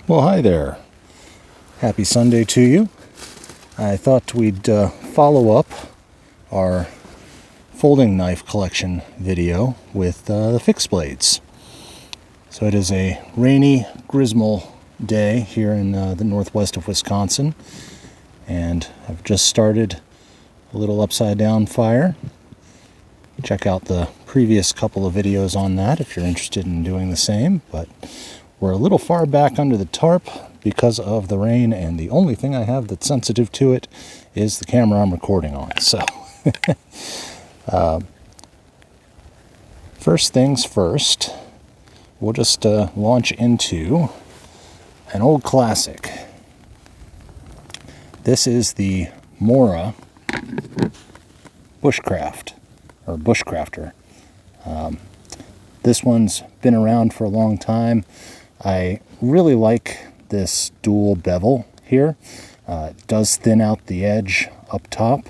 Well, hi there. Happy Sunday to you. I thought we'd follow up our folding knife collection video with the fixed blades. So it is a rainy, grismal day here in the northwest of Wisconsin, and I've just started a little upside down fire. Check out the previous couple of videos on that if you're interested in doing the same, but we're a little far back under the tarp because of the rain, and the only thing I have that's sensitive to it is the camera I'm recording on. So first things first, we'll just launch into an old classic. This is the Mora Bushcraft, or Bushcrafter. This one's been around for a long time. I really like this dual bevel here. It does thin out the edge up top.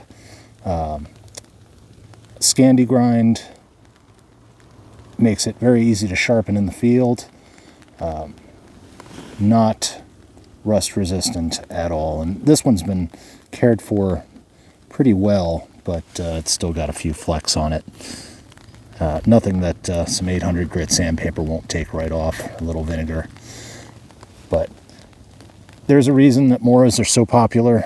Scandi grind makes it very easy to sharpen in the field. Not rust resistant at all. And this one's been cared for pretty well, but it's still got a few flecks on it. Nothing that some 800 grit sandpaper won't take right off, a little vinegar. But there's a reason that Moras are so popular,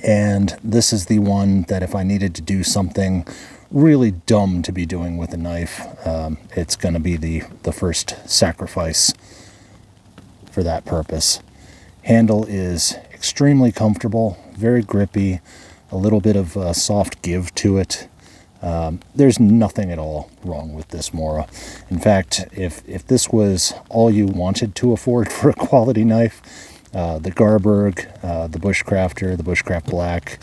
and this is the one that if I needed to do something really dumb to be doing with a knife, it's going to be the first sacrifice for that purpose. Handle is extremely comfortable, very grippy, a little bit of soft give to it. There's nothing at all wrong with this Mora. In fact, if this was all you wanted to afford for a quality knife, the Garberg, the Bushcrafter, the Bushcraft Black,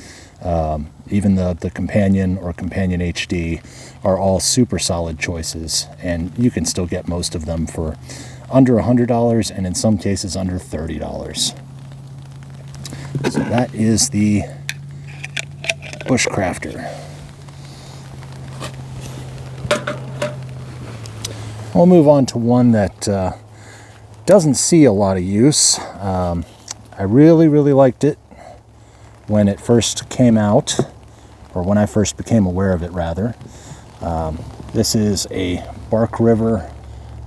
even the Companion or Companion HD are all super solid choices, and you can still get most of them for under $100 and in some cases under $30. So that is the Bushcrafter. We'll move on to one that doesn't see a lot of use. I really liked it when it first came out, or when I first became aware of it, rather. This is a Bark River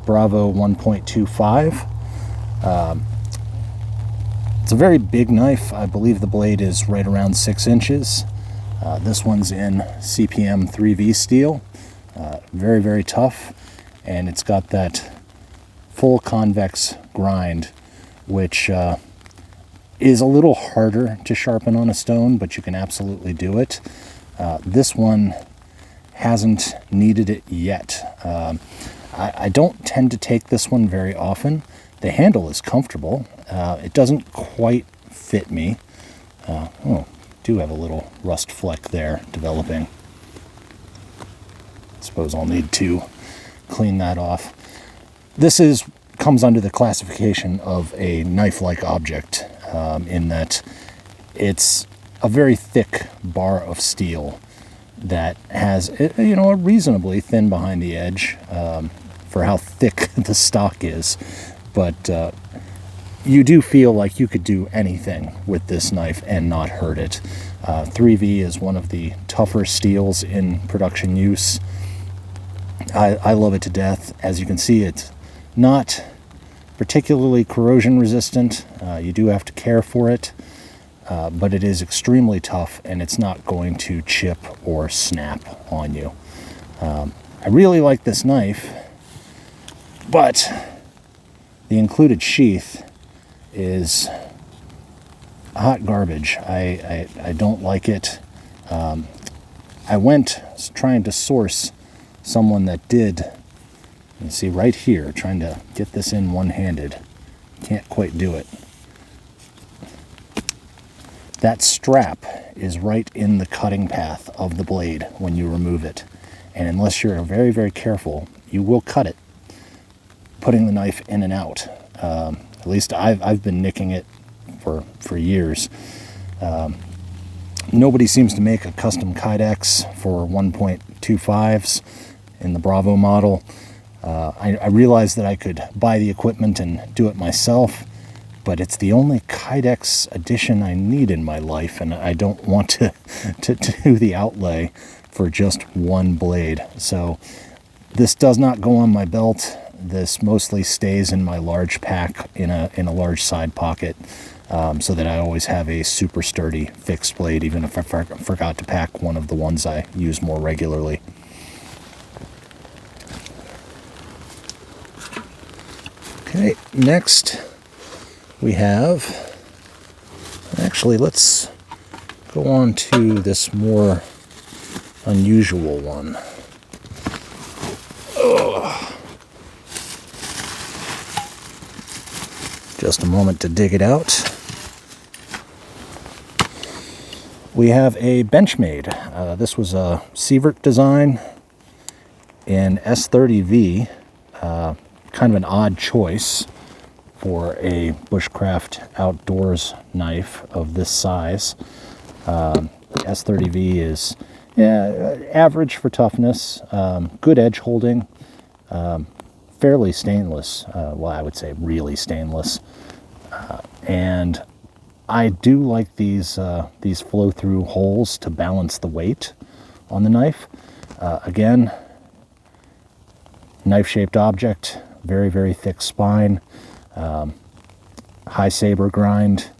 Bravo 1.25. It's a very big knife. I believe the blade is right around 6 inches. This one's in CPM 3V steel. Very tough. And it's got that full convex grind, which is a little harder to sharpen on a stone, but you can absolutely do it. This one hasn't needed it yet. I don't tend to take this one very often. The handle is comfortable. It doesn't quite fit me. Do have a little rust fleck there developing. Suppose I'll need to clean that off. This comes under the classification of a knife-like object, in that it's a very thick bar of steel that has a reasonably thin behind the edge for how thick the stock is, but you do feel like you could do anything with this knife and not hurt it. 3V is one of the tougher steels in production use. I love it to death. As you can see, it's not particularly corrosion resistant. You do have to care for it, but it is extremely tough, and it's not going to chip or snap on you. I really like this knife, but the included sheath is hot garbage. I don't like it. I went trying to source someone that did. You see right here, trying to get this in one-handed. Can't quite do it. That strap is right in the cutting path of the blade when you remove it. And unless you're very careful, you will cut it, putting the knife in and out. At least I've been nicking it for years. Nobody seems to make a custom Kydex for 1.25s in the Bravo model. I realized that I could buy the equipment and do it myself, but it's the only Kydex edition I need in my life, and I don't want to do the outlay for just one blade. So this does not go on my belt. This mostly stays in my large pack in a large side pocket, so that I always have a super sturdy fixed blade, even if I forgot to pack one of the ones I use more regularly. Okay, next we have, actually let's go on to this more unusual one. Just a moment to dig it out. We have a Benchmade. This was a Sievert design in S30V. Kind of an odd choice for a bushcraft outdoors knife of this size. S30V is average for toughness, good edge holding, fairly stainless. Well, I would say really stainless. And I do like these flow-through holes to balance the weight on the knife. Again, knife-shaped object, very, very thick spine, high saber grind.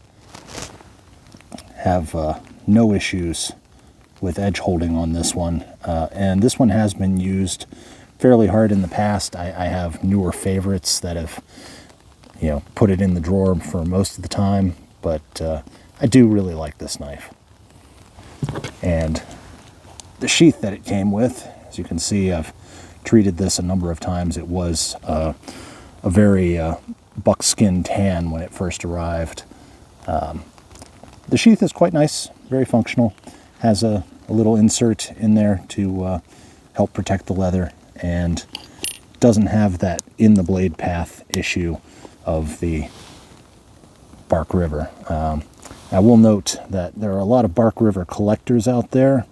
Have no issues with edge holding on this one. And this one has been used fairly hard in the past. I have newer favorites that have, put it in the drawer for most of the time, but I do really like this knife. And the sheath that it came with, as you can see, I've treated this a number of times. It was a very buckskin tan when it first arrived. The sheath is quite nice, very functional. Has a little insert in there to help protect the leather, and doesn't have that in the blade path issue of the Bark River. I will note that there are a lot of Bark River collectors out there,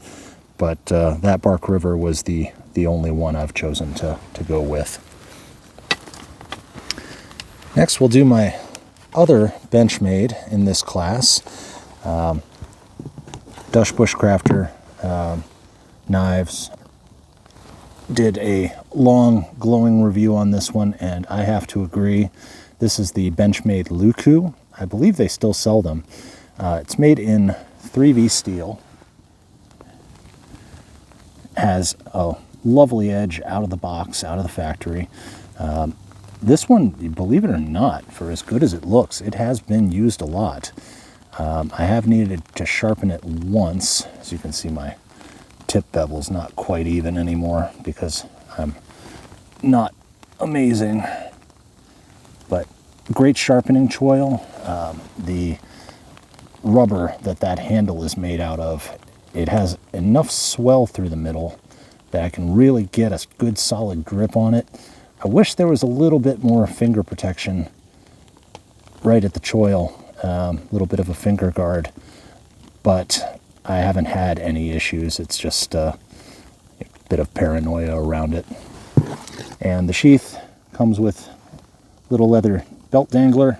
but that Bark River was the only one I've chosen to go with. Next, we'll do my other Benchmade in this class. Dutch Bushcrafter knives. Did a long glowing review on this one, and I have to agree. This is the Benchmade Luku. I believe they still sell them. It's made in 3V steel. Has a lovely edge out of the box, out of the factory. This one, believe it or not, for as good as it looks, it has been used a lot. I have needed to sharpen it once. As you can see, my tip bevel's not quite even anymore because I'm not amazing. But great sharpening choil. The rubber that handle is made out of, it has enough swell through the middle that I can really get a good solid grip on it. I wish there was a little bit more finger protection right at the choil, a little bit of a finger guard, but I haven't had any issues. It's just a bit of paranoia around it. And the sheath comes with little leather belt dangler,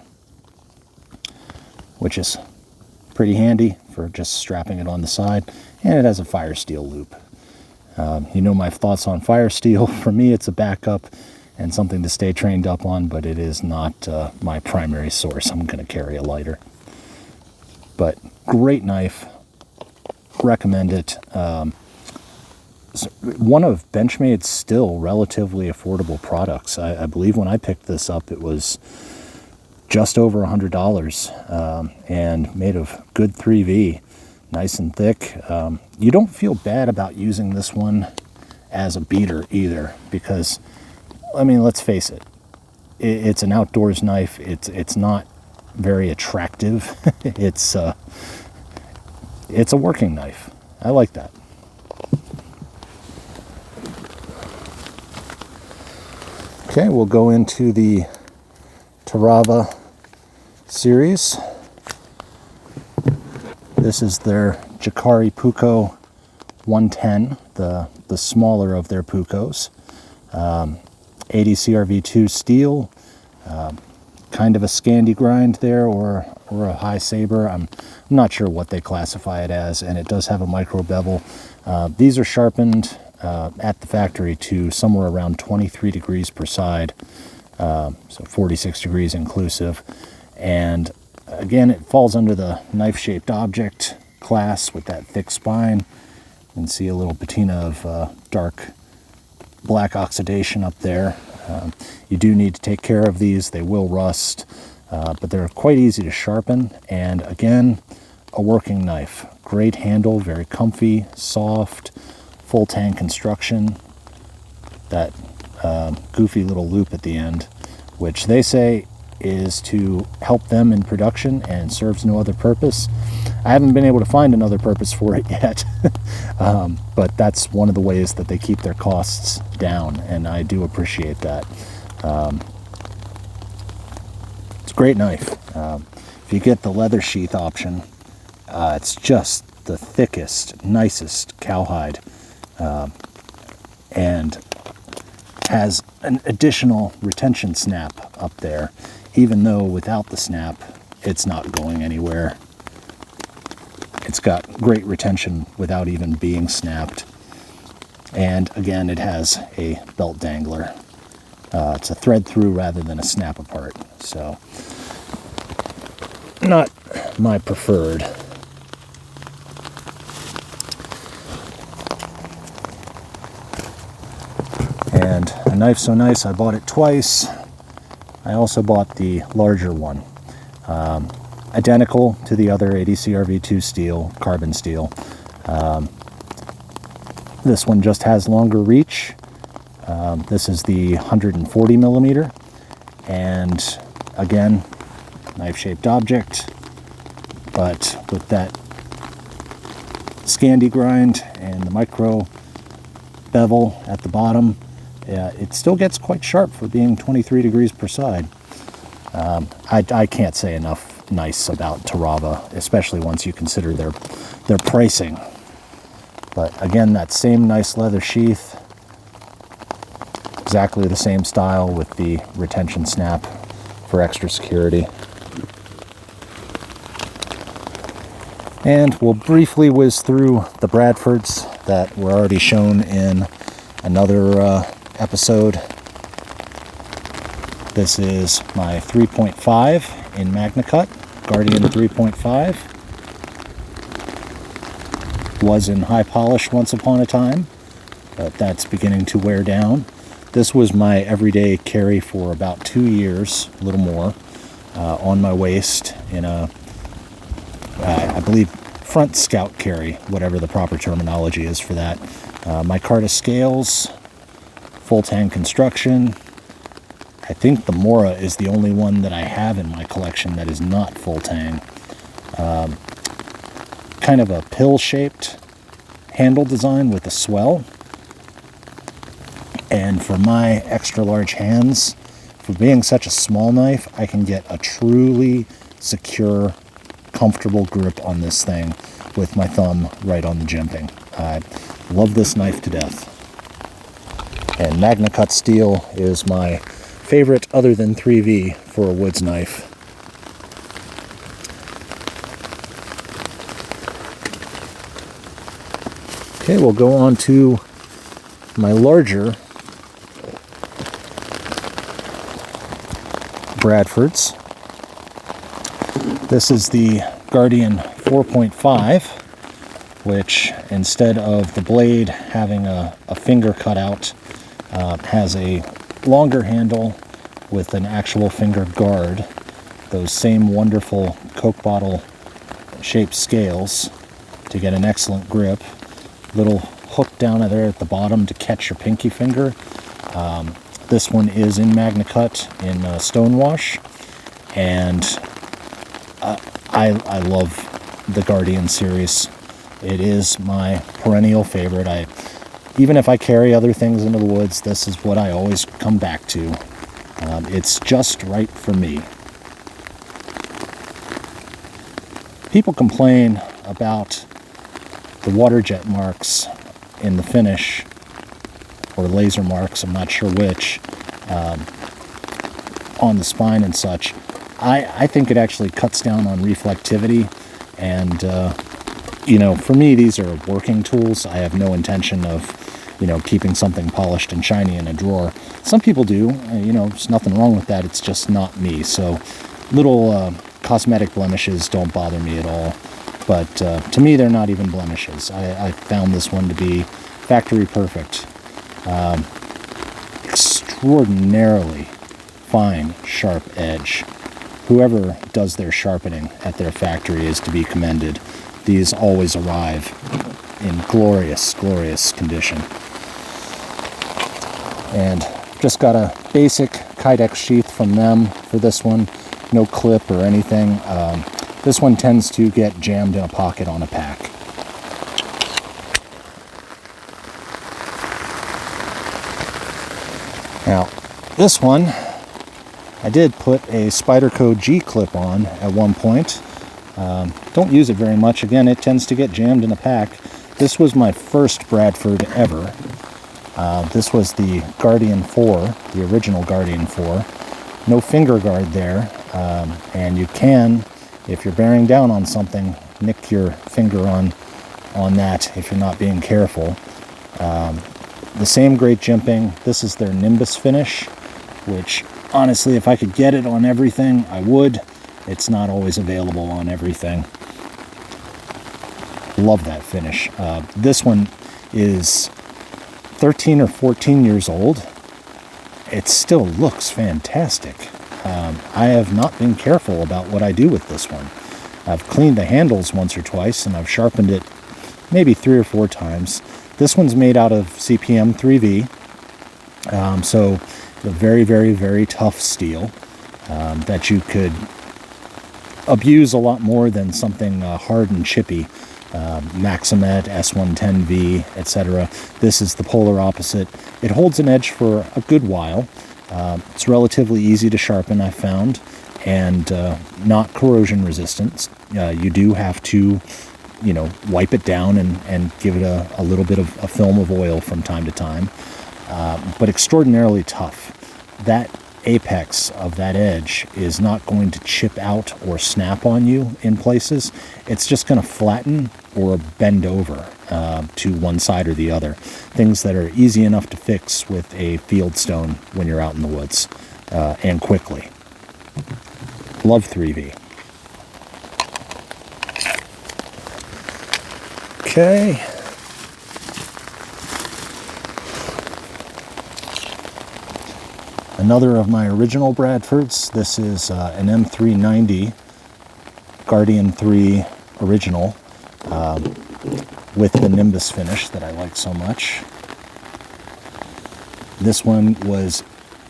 which is pretty handy for just strapping it on the side, and it has a fire steel loop. You know my thoughts on fire steel. For me, it's a backup and something to stay trained up on, but it is not my primary source. I'm going to carry a lighter. But great knife. Recommend it. One of Benchmade's still relatively affordable products. I believe when I picked this up, it was just over $100, and made of good 3V, nice and thick. You don't feel bad about using this one as a beater either, because, I mean, let's face it, it's an outdoors knife. It's not very attractive. It's a working knife. I like that. Okay, we'll go into the Tarava series. This is their Jacari Puko 110, the smaller of their Pukos. 80 CRV2 steel, kind of a Scandi grind there, or a high saber. I'm not sure what they classify it as, and it does have a micro bevel. These are sharpened at the factory to somewhere around 23 degrees per side, so 46 degrees inclusive. And again, it falls under the knife-shaped object class with that thick spine. You can see a little patina of dark black oxidation up there. You do need to take care of these. They will rust, but they're quite easy to sharpen. And again, a working knife. Great handle, very comfy, soft, full tang construction. That goofy little loop at the end, which they say is to help them in production and serves no other purpose. I haven't been able to find another purpose for it yet, but that's one of the ways that they keep their costs down, and I do appreciate that. It's a great knife. If you get the leather sheath option, it's just the thickest, nicest cowhide, and has an additional retention snap up there, even though without the snap, it's not going anywhere. It's got great retention without even being snapped. And again, it has a belt dangler. It's a thread through rather than a snap apart. So, not my preferred. And a knife so nice, I bought it twice. I also bought the larger one. Identical to the other ADCRV2 steel, carbon steel. This one just has longer reach. This is the 140 millimeter. And again, knife-shaped object, but with that Scandi grind and the micro bevel at the bottom, it still gets quite sharp for being 23 degrees per side. I can't say enough nice about Tarava, especially once you consider their pricing. But again, that same nice leather sheath, exactly the same style with the retention snap for extra security. And we'll briefly whiz through the Bradfords that were already shown in another episode. This is my 3.5 in Magna Cut, Guardian 3.5. Was in high polish once upon a time, but that's beginning to wear down. This was my everyday carry for about 2 years, a little more, on my waist in a, I believe, front scout carry, whatever the proper terminology is for that. Micarta scales, full tang construction. I think the Mora is the only one that I have in my collection that is not full tang. Kind of a pill-shaped handle design with a swell. And for my extra large hands, for being such a small knife, I can get a truly secure, comfortable grip on this thing with my thumb right on the jimping. I love this knife to death. And Magna Cut steel is my favorite other than 3V for a woods knife. Okay, we'll go on to my larger Bradfords. This is the Guardian 4.5, which instead of the blade having a finger cutout, has a longer handle with an actual finger guard. Those same wonderful Coke bottle shaped scales to get an excellent grip. Little hook down there at the bottom to catch your pinky finger. This one is in Magna Cut in Stonewash, and I love the Guardian series. It is my perennial favorite. Even if I carry other things into the woods, this is what I always come back to. It's just right for me. People complain about the water jet marks in the finish, or laser marks, I'm not sure which, on the spine and such. I think it actually cuts down on reflectivity, and for me, these are working tools. I have no intention of keeping something polished and shiny in a drawer. Some people do, there's nothing wrong with that. It's just not me. So little cosmetic blemishes don't bother me at all. But to me, they're not even blemishes. I found this one to be factory perfect. Extraordinarily fine, sharp edge. Whoever does their sharpening at their factory is to be commended. These always arrive in glorious, glorious condition. And just got a basic Kydex sheath from them for this one. No clip or anything. This one tends to get jammed in a pocket on a pack. Now, this one, I did put a Spyderco G clip on at one point. Don't use it very much. Again, it tends to get jammed in a pack. This was my first Bradford ever. This was the Guardian 4, the original Guardian 4. No finger guard there, and you can, if you're bearing down on something, nick your finger on that if you're not being careful. The same great jimping. This is their Nimbus finish, which honestly, if I could get it on everything, I would. It's not always available on everything. Love that finish. This one is 13 or 14 years old. It still looks fantastic. I have not been careful about what I do with this one. I've cleaned the handles once or twice, and I've sharpened it maybe 3 or 4 times. This one's made out of CPM 3V, so a very, very, very tough steel that you could abuse a lot more than something hard and chippy. Maximet, S110V, etc. This is the polar opposite. It holds an edge for a good while. It's relatively easy to sharpen, I found, and not corrosion resistant. You do have to, wipe it down and give it a little bit of a film of oil from time to time, but extraordinarily tough. That apex of that edge is not going to chip out or snap on you in places. It's just going to flatten or bend over to one side or the other. Things that are easy enough to fix with a field stone when you're out in the woods, and quickly. Love 3V. Okay. Another of my original Bradfords. This is an M390 Guardian 3 original with the Nimbus finish that I like so much. This one was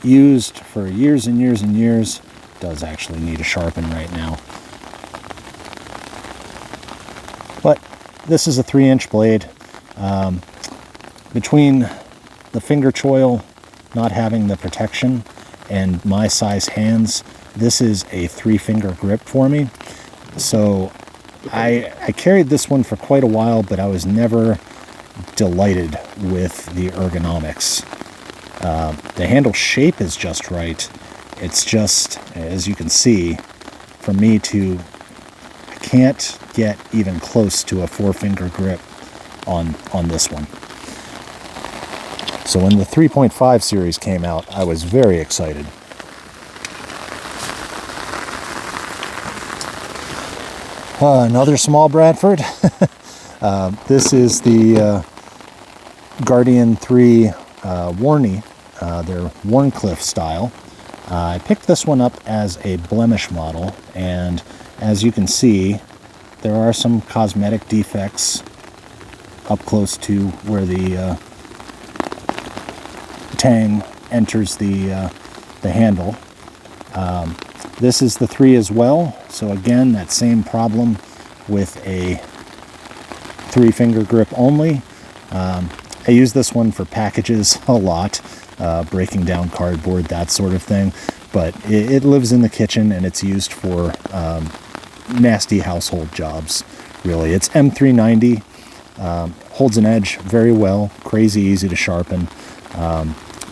used for years and years and years. Does actually need a sharpen right now. But this is a 3-inch blade. Between the finger choil not having the protection and my size hands, this is a 3-finger grip for me. So I carried this one for quite a while, but I was never delighted with the ergonomics. The handle shape is just right. It's just, as you can see, for me I can't get even close to a 4-finger grip on this one. So when the 3.5 series came out, I was very excited. Another small Bradford. This is the Guardian 3 Warney, their Warncliffe style. I picked this one up as a blemish model, and as you can see, there are some cosmetic defects up close to where the tang enters the handle. This is the 3 as well, so again, that same problem with a 3-finger grip only. I use this one for packages a lot, breaking down cardboard, that sort of thing, but it lives in the kitchen and it's used for nasty household jobs, really. It's M390, holds an edge very well, crazy easy to sharpen.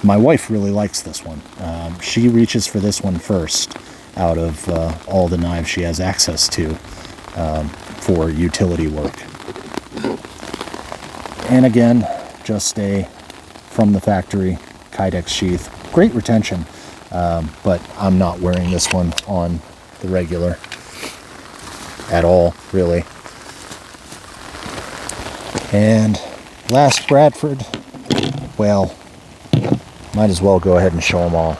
My wife really likes this one. She reaches for this one first out of all the knives she has access to for utility work. And again, just a from the factory Kydex sheath. Great retention, but I'm not wearing this one on the regular at all, really. And last Bradford, well, might as well go ahead and show them all.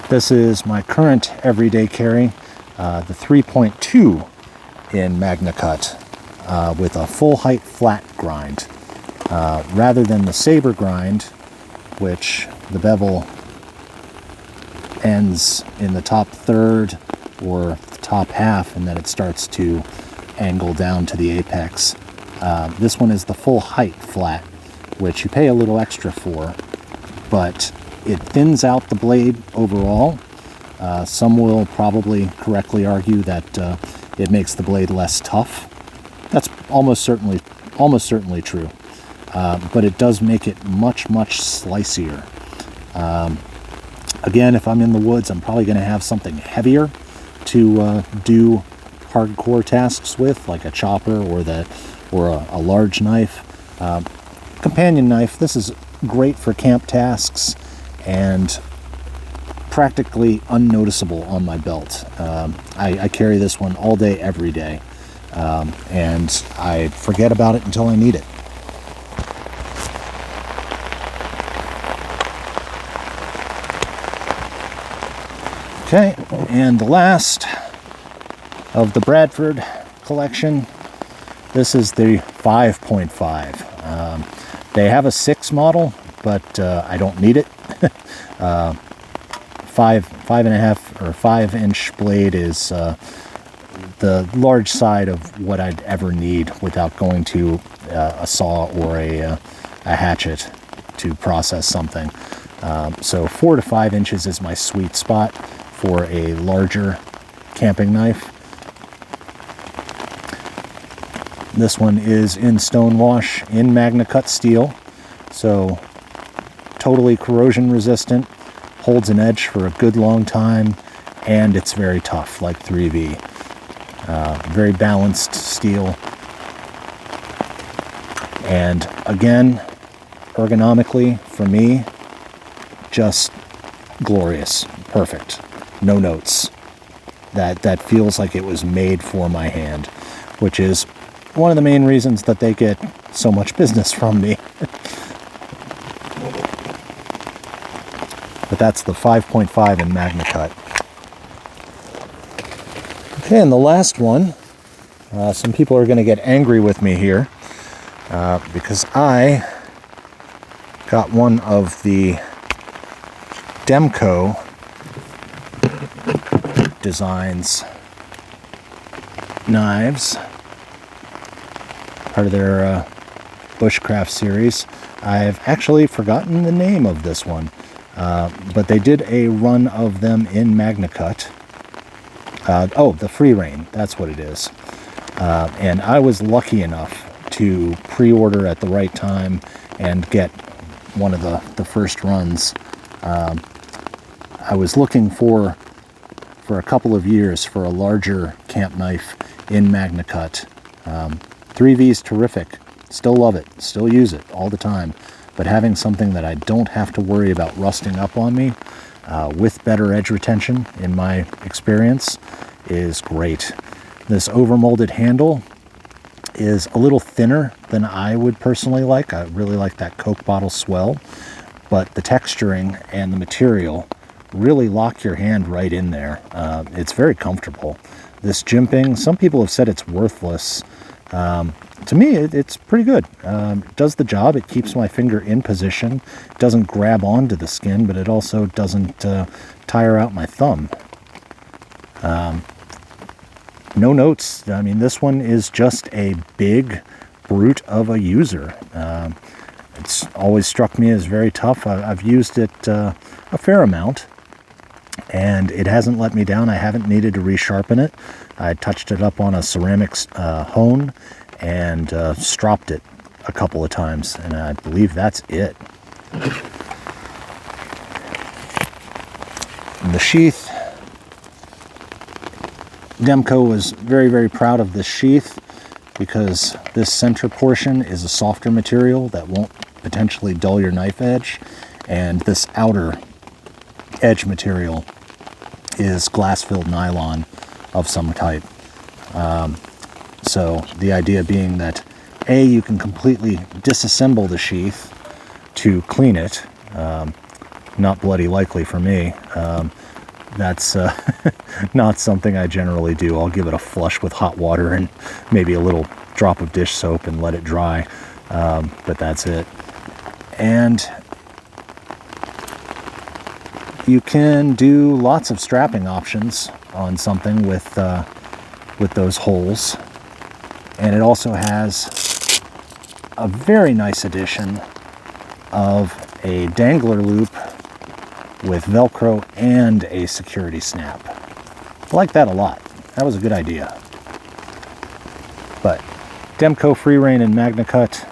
This is my current everyday carry, the 3.2 in Magna Cut with a full height flat grind. Rather than the saber grind, which the bevel ends in the top third or the top half and then it starts to angle down to the apex. This one is the full height flat, which you pay a little extra for, but it thins out the blade overall. Some will probably correctly argue that it makes the blade less tough. That's almost certainly true. But it does make it much, much slicier. Again, if I'm in the woods, I'm probably going to have something heavier to do hardcore tasks with, like a chopper or a large knife. Companion knife, this is great for camp tasks and practically unnoticeable on my belt. I carry this one all day, every day, and I forget about it until I need it. Okay, and the last of the Bradford collection, this is the 5.5. They have a 6 model, but I don't need it. 5.5 or 5-inch blade is the large side of what I'd ever need without going to a saw or a hatchet to process something. So 4 to 5 inches is my sweet spot for a larger camping knife. This one is in stonewash in Magna Cut steel, so totally corrosion resistant, holds an edge for a good long time, and it's very tough, like 3V. Very balanced steel. And again, ergonomically, for me, just glorious. Perfect. No notes. That feels like it was made for my hand, which is one of the main reasons that they get so much business from me. But that's the 5.5 in Magna Cut. Okay, and the last one, some people are going to get angry with me here because I got one of the Demco Designs knives, part of their Bushcraft series. I've actually forgotten the name of this one, but they did a run of them in Magna Cut. The Free Rein, that's what it is. And I was lucky enough to pre-order at the right time and get one of the first runs. I was looking for a couple of years for a larger camp knife in Magna Cut. 3V is terrific. Still love it. Still use it all the time. But having something that I don't have to worry about rusting up on me with better edge retention, in my experience, is great. This overmolded handle is a little thinner than I would personally like. I really like that Coke bottle swell. But the texturing and the material really lock your hand right in there. It's very comfortable. This jimping, some people have said it's worthless. To me, it's pretty good. It does the job. It keeps my finger in position. It doesn't grab onto the skin, but it also doesn't tire out my thumb. No notes. I mean, this one is just a big brute of a user. It's always struck me as very tough. I've used it a fair amount, and it hasn't let me down. I haven't needed to resharpen it. I touched it up on a ceramics hone and stropped it a couple of times, and I believe that's it. The sheath, Demco was very, very proud of this sheath because this center portion is a softer material that won't potentially dull your knife edge, and this outer edge material is glass-filled nylon of some type. So the idea being that A, you can completely disassemble the sheath to clean it. Not bloody likely for me. That's not something I generally do. I'll give it a flush with hot water and maybe a little drop of dish soap and let it dry. But that's it. And you can do lots of strapping options on something with those holes. And it also has a very nice addition of a dangler loop with Velcro and a security snap. I like that a lot. That was a good idea. But Demco Free Rein and MagnaCut,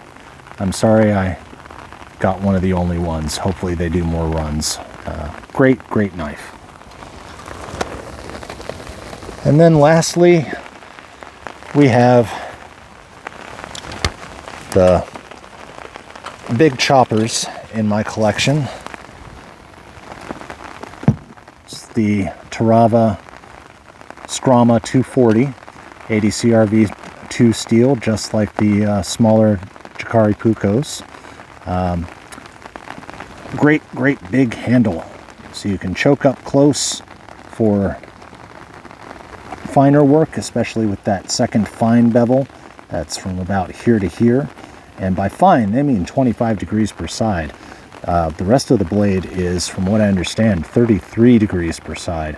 I'm sorry I got one of the only ones. Hopefully they do more runs. Great knife. And then lastly, we have the big choppers in my collection. It's the Tarava Scrama 240 ADCRV2 steel, just like the smaller Jacare Pucos. Great big handle, so you can choke up close for finer work, especially with that second fine bevel that's from about here to here. And by fine, they mean 25 degrees per side. The rest of the blade is, from what I understand, 33 degrees per side.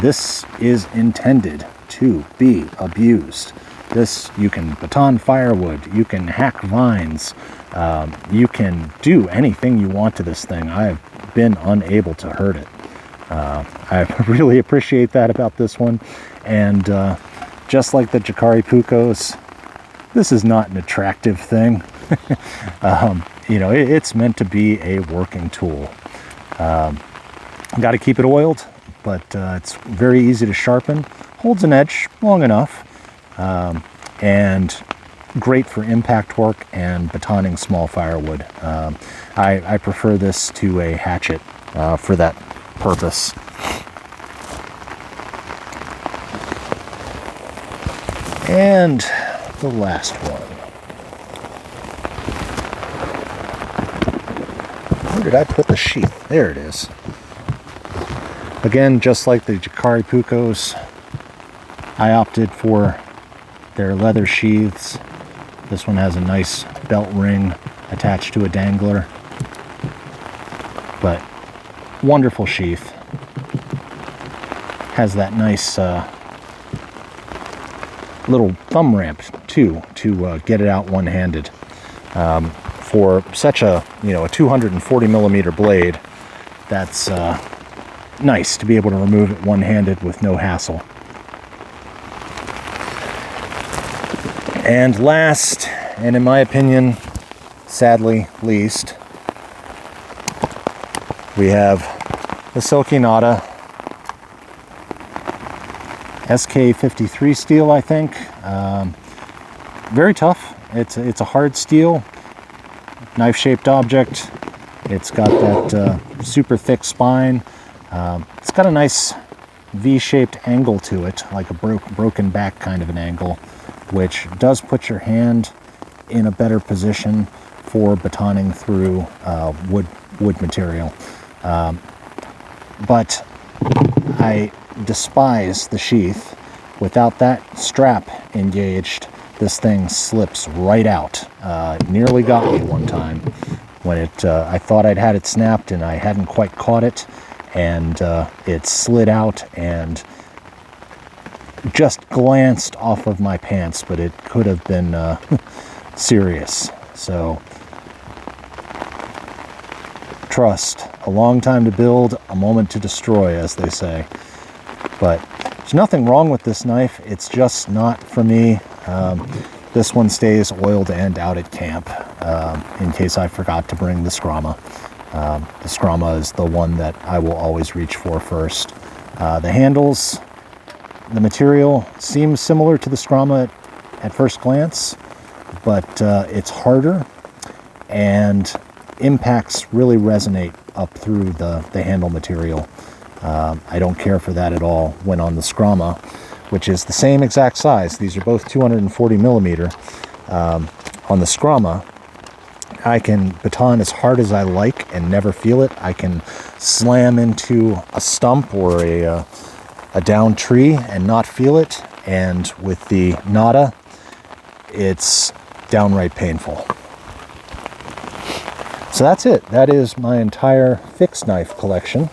This is intended to be abused. This, you can baton firewood, you can hack vines, you can do anything you want to this thing. I have been unable to hurt it. I really appreciate that about this one. And just like the Jacare Pucos, this is not an attractive thing. You know, it's meant to be a working tool. Got to keep it oiled, but it's very easy to sharpen. Holds an edge long enough, and great for impact work and batoning small firewood. I prefer this to a hatchet for that purpose. And the last one. Where did I put the sheath? There it is. Again, just like the Jacare Pucos, I opted for their leather sheaths. This one has a nice belt ring attached to a dangler. But wonderful sheath. Has that nice little thumb ramp too to get it out one-handed. For such a, you know, a 240 millimeter blade, that's nice to be able to remove it one-handed with no hassle. And last, and in my opinion, sadly least, we have the Silky Nada SK53 steel, I think. Very tough. It's a hard steel, knife-shaped object. It's got that super thick spine. It's got a nice V-shaped angle to it, like a broken back kind of an angle, which does put your hand in a better position for batoning through wood material. But I despise the sheath. Without that strap engaged, this thing slips right out. Nearly got me one time when I thought I'd had it snapped and I hadn't quite caught it, and it slid out and just glanced off of my pants, but it could have been serious. So trust, a long time to build, a moment to destroy, as they say. But there's nothing wrong with this knife. It's just not for me. This one stays oiled and out at camp in case I forgot to bring the Scrama. The Scrama is the one that I will always reach for first. The handles, the material seems similar to the Scrama at first glance, but it's harder, and impacts really resonate up through the handle material. I don't care for that at all when on the Scrama, which is the same exact size. These are both 240 millimeter. On the Scrama, I can baton as hard as I like and never feel it. I can slam into a stump or a down tree and not feel it. And with the Nada, it's downright painful. So that's it. That is my entire fixed knife collection.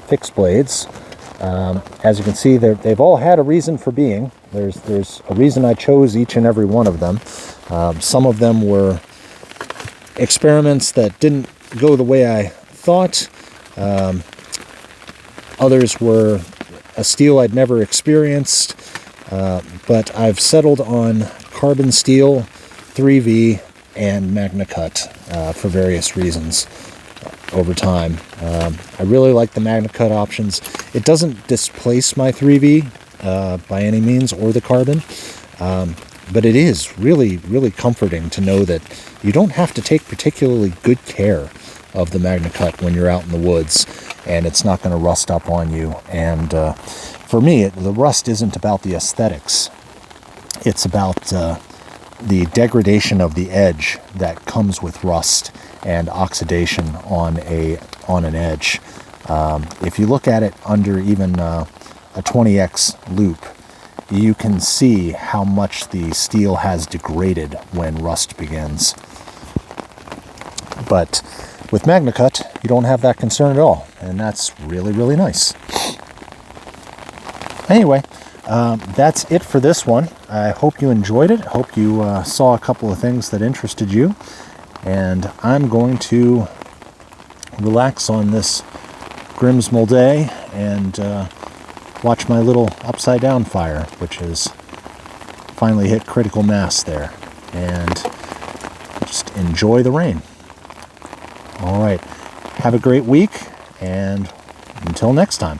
Fixed blades. As you can see, they've all had a reason for being. There's a reason I chose each and every one of them. Some of them were experiments that didn't go the way I thought. Others were a steel I'd never experienced. But I've settled on carbon steel, 3V, and Magna Cut for various reasons over time. I really like the Magna Cut options. It doesn't displace my 3V by any means, or the carbon, but it is really, really comforting to know that you don't have to take particularly good care of the Magna Cut when you're out in the woods, and it's not going to rust up on you. And for me, the rust isn't about the aesthetics. It's about the degradation of the edge that comes with rust and oxidation on an edge. If you look at it under even a 20x loop, you can see how much the steel has degraded when rust begins. But with Magna Cut, you don't have that concern at all, and that's really, really nice. Anyway, that's it for this one. I hope you enjoyed it. Hope you saw a couple of things that interested you. And I'm going to relax on this Grimsmall day and watch my little upside down fire, which has finally hit critical mass there, and just enjoy the rain. All right, have a great week, and until next time.